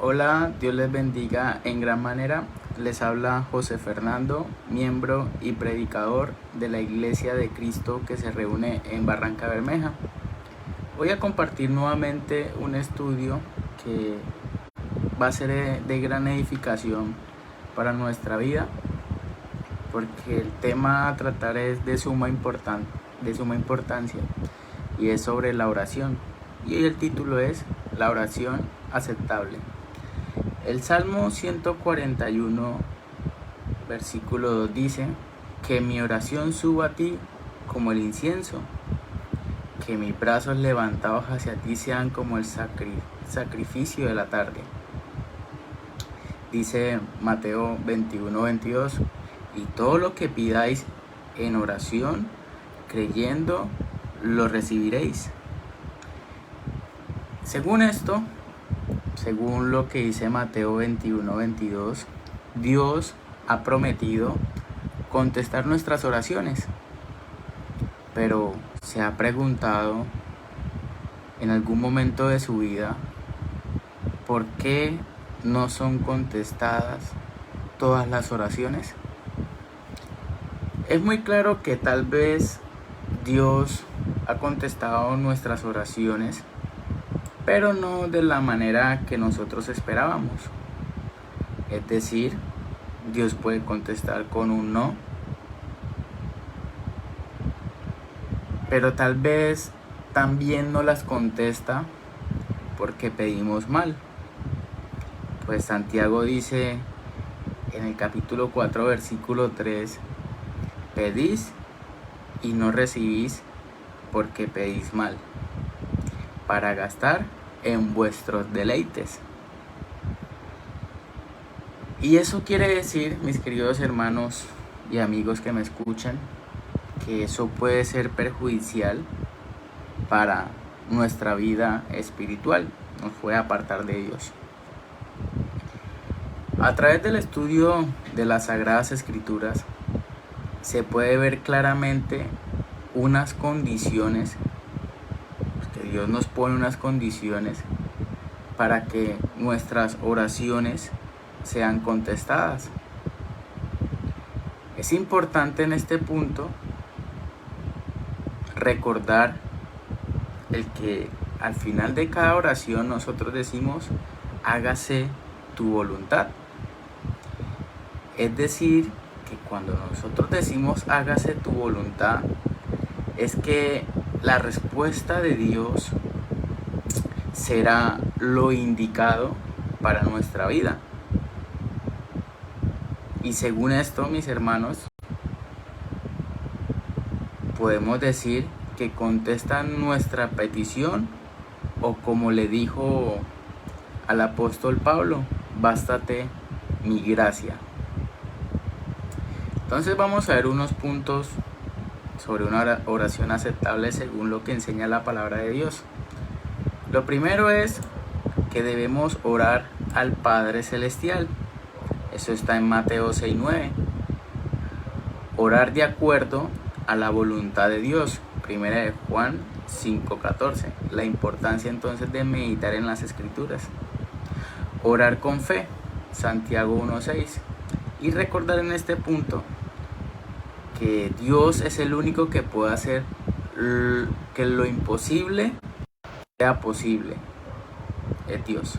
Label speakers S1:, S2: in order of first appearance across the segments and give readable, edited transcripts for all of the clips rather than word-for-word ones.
S1: Hola, Dios les bendiga en gran manera. Les habla José Fernando, miembro y predicador de la Iglesia de Cristo que se reúne en Barranca Bermeja. Voy a compartir nuevamente un estudio que va a ser de gran edificación para nuestra vida, porque el tema a tratar es de suma importancia y es sobre la oración. Y el título es La oración aceptable. El Salmo 141, versículo 2 dice: que mi oración suba a ti como el incienso, que mis brazos levantados hacia ti sean como el sacrificio de la tarde. Dice Mateo 21:22: y todo lo que pidáis en oración, creyendo, lo recibiréis. Según esto, según lo que dice Mateo 21:22, Dios ha prometido contestar nuestras oraciones. Pero ¿se ha preguntado en algún momento de su vida por qué no son contestadas todas las oraciones? Es muy claro que tal vez Dios ha contestado nuestras oraciones, pero no de la manera que nosotros esperábamos. Es decir, Dios puede contestar con un no, pero tal vez también no las contesta porque pedimos mal. Pues Santiago dice en el capítulo 4, versículo 3: pedís y no recibís porque pedís mal, para gastar en vuestros deleites. Y eso quiere decir, mis queridos hermanos y amigos que me escuchan, que eso puede ser perjudicial para nuestra vida espiritual, nos puede apartar de Dios. A través del estudio de las Sagradas Escrituras se puede ver claramente unas condiciones, que Dios nos pone unas condiciones para que nuestras oraciones sean contestadas. Es importante en este punto recordar el que al final de cada oración nosotros decimos: hágase tu voluntad. Es decir, que cuando nosotros decimos hágase tu voluntad, es que la respuesta de Dios será lo indicado para nuestra vida. Y según esto, mis hermanos, podemos decir que contestan nuestra petición, o como le dijo al apóstol Pablo: bástate mi gracia. Entonces vamos a ver unos puntos sobre una oración aceptable según lo que enseña la palabra de Dios. Lo primero es que debemos orar al Padre Celestial. Eso está en Mateo 6:9. Orar de acuerdo a la voluntad de Dios. Primera de Juan 5:14. La importancia entonces de meditar en las Escrituras. Orar con fe. Santiago 1:6. Y recordar en este punto que Dios es el único que puede hacer que lo imposible sea posible. Es Dios.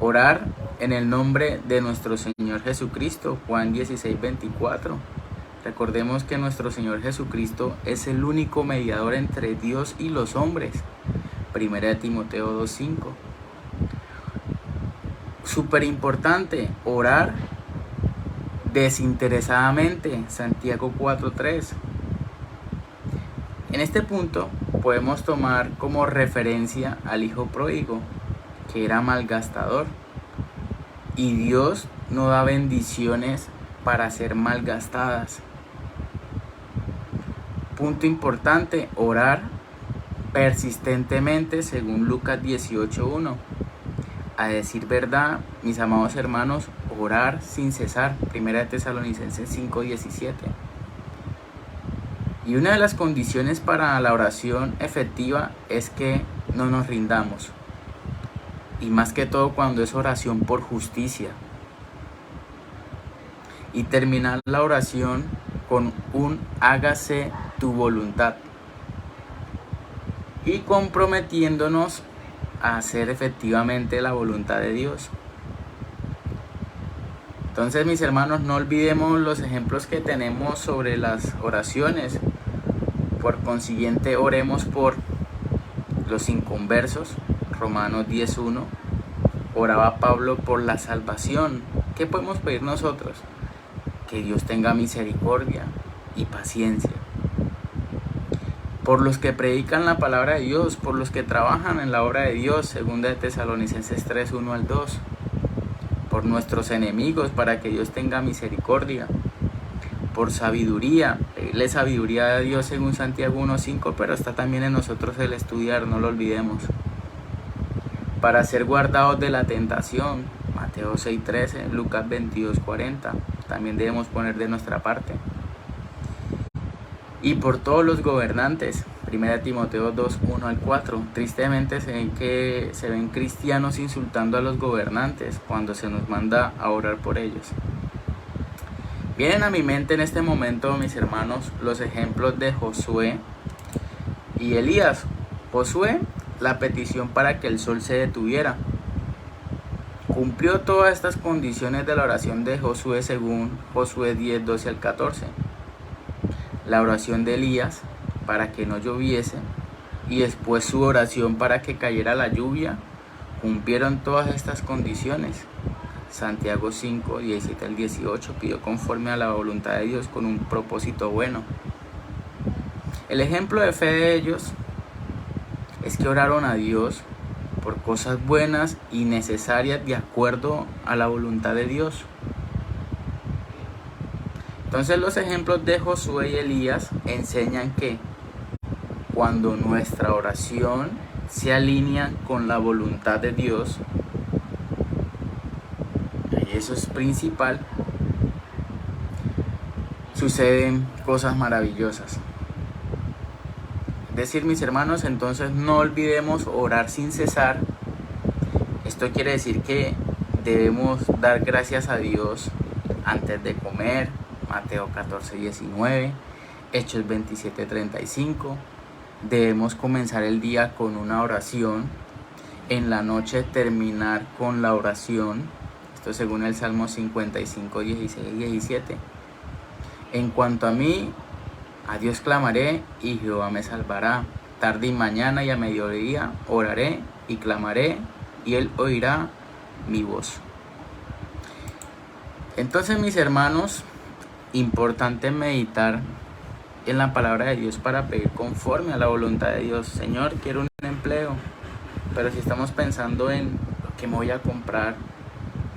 S1: Orar en el nombre de nuestro Señor Jesucristo. Juan 16:24. Recordemos que nuestro Señor Jesucristo es el único mediador entre Dios y los hombres. Primera de Timoteo 2:5. Súper importante, orar desinteresadamente. Santiago 4:3. En este punto podemos tomar como referencia al hijo pródigo, que era malgastador. Y Dios no da bendiciones para ser malgastadas. Punto importante, orar persistentemente según Lucas 18:1. A decir verdad, mis amados hermanos, orar sin cesar. Primera de Tesalonicenses 5:17. Y una de las condiciones para la oración efectiva es que no nos rindamos. y más que todo cuando es oración por justicia. Y terminar la oración con un hágase tu voluntad. Y comprometiéndonos a hacer efectivamente la voluntad de Dios. Entonces, mis hermanos, no olvidemos los ejemplos que tenemos sobre las oraciones. Por consiguiente, oremos por los inconversos. Romanos 10:1. Oraba Pablo por la salvación. ¿Qué podemos pedir nosotros? Que Dios tenga misericordia y paciencia. Por los que predican la palabra de Dios, por los que trabajan en la obra de Dios, 2 de Tesalonicenses 3:1-2. Por nuestros enemigos, para que Dios tenga misericordia. Por sabiduría, pedirle sabiduría a Dios según Santiago 1:5, pero está también en nosotros el estudiar, no lo olvidemos. Para ser guardados de la tentación, Mateo 6:13, Lucas 22:40, también debemos poner de nuestra parte. Y por todos los gobernantes, 1 Timoteo 2:1-4, tristemente se ven cristianos insultando a los gobernantes cuando se nos manda a orar por ellos. Vienen a mi mente en este momento, mis hermanos, los ejemplos de Josué y Elías. Josué, la petición para que el sol se detuviera. Cumplió todas estas condiciones de la oración de Josué según Josué 10:12-14. La oración de Elías para que no lloviese y después su oración para que cayera la lluvia cumplieron todas estas condiciones. Santiago 5:17-18 pidió conforme a la voluntad de Dios con un propósito bueno. El ejemplo de fe de ellos es que oraron a Dios por cosas buenas y necesarias de acuerdo a la voluntad de Dios. Entonces los ejemplos de Josué y Elías enseñan que cuando nuestra oración se alinea con la voluntad de Dios, y eso es principal, suceden cosas maravillosas. Es decir, mis hermanos, entonces no olvidemos orar sin cesar. Esto quiere decir que debemos dar gracias a Dios antes de comer, Mateo 14:19, Hechos 27:35. Debemos comenzar el día con una oración, en la noche terminar con la oración, esto según el Salmo 55:16-17. En cuanto a mí, a Dios clamaré y Jehová me salvará. Tarde y mañana y a mediodía oraré y clamaré y Él oirá mi voz. Entonces, mis hermanos, importante meditar en la palabra de Dios para pedir conforme a la voluntad de Dios. Señor, quiero un empleo, pero si estamos pensando en lo que me voy a comprar,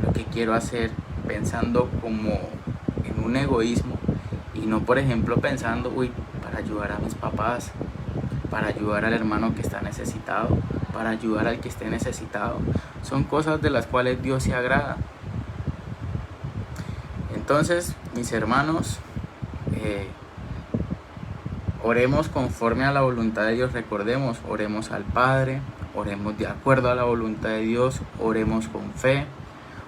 S1: lo que quiero hacer, pensando como en un egoísmo y no, por ejemplo, pensando, para ayudar a mis papás, para ayudar al hermano que está necesitado, para ayudar al que esté necesitado, son cosas de las cuales Dios se agrada. Entonces, mis hermanos, oremos conforme a la voluntad de Dios. Recordemos, oremos al Padre, oremos de acuerdo a la voluntad de Dios, oremos con fe,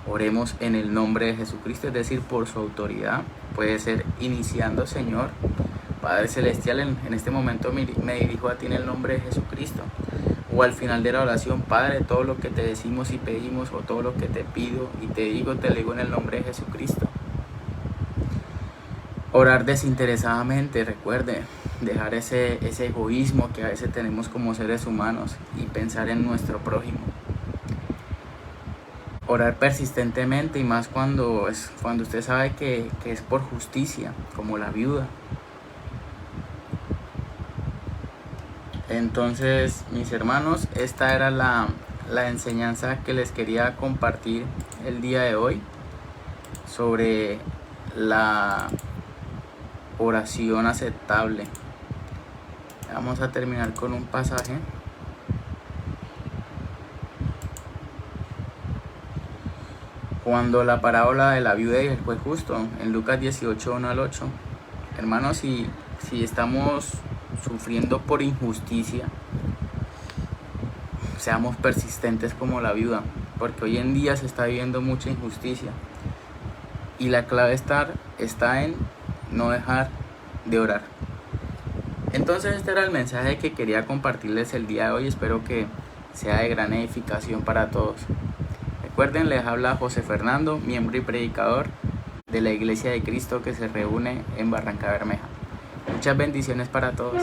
S1: oremos en el nombre de Jesucristo, es decir, por su autoridad. Puede ser iniciando, Señor, Padre Celestial, en este momento me dirijo a ti en el nombre de Jesucristo. O al final de la oración, Padre, todo lo que te decimos y pedimos, o todo lo que te pido y te digo en el nombre de Jesucristo. Orar desinteresadamente, recuerde, dejar ese egoísmo que a veces tenemos como seres humanos y pensar en nuestro prójimo. Orar persistentemente, y más cuando usted sabe que es por justicia, como la viuda. Entonces, mis hermanos, esta era la enseñanza que les quería compartir el día de hoy sobre la oración aceptable. Vamos a terminar con un pasaje. Cuando la parábola de la viuda y el juez justo, en Lucas 18:1-8. Hermanos, si estamos sufriendo por injusticia, seamos persistentes como la viuda, porque hoy en día se está viviendo mucha injusticia y la clave está en no dejar de orar. Entonces este era el mensaje que quería compartirles el día de hoy. Espero que sea de gran edificación para todos. Recuerden, les habla José Fernando, miembro y predicador de la Iglesia de Cristo que se reúne en Barranca Bermeja. Muchas bendiciones para todos.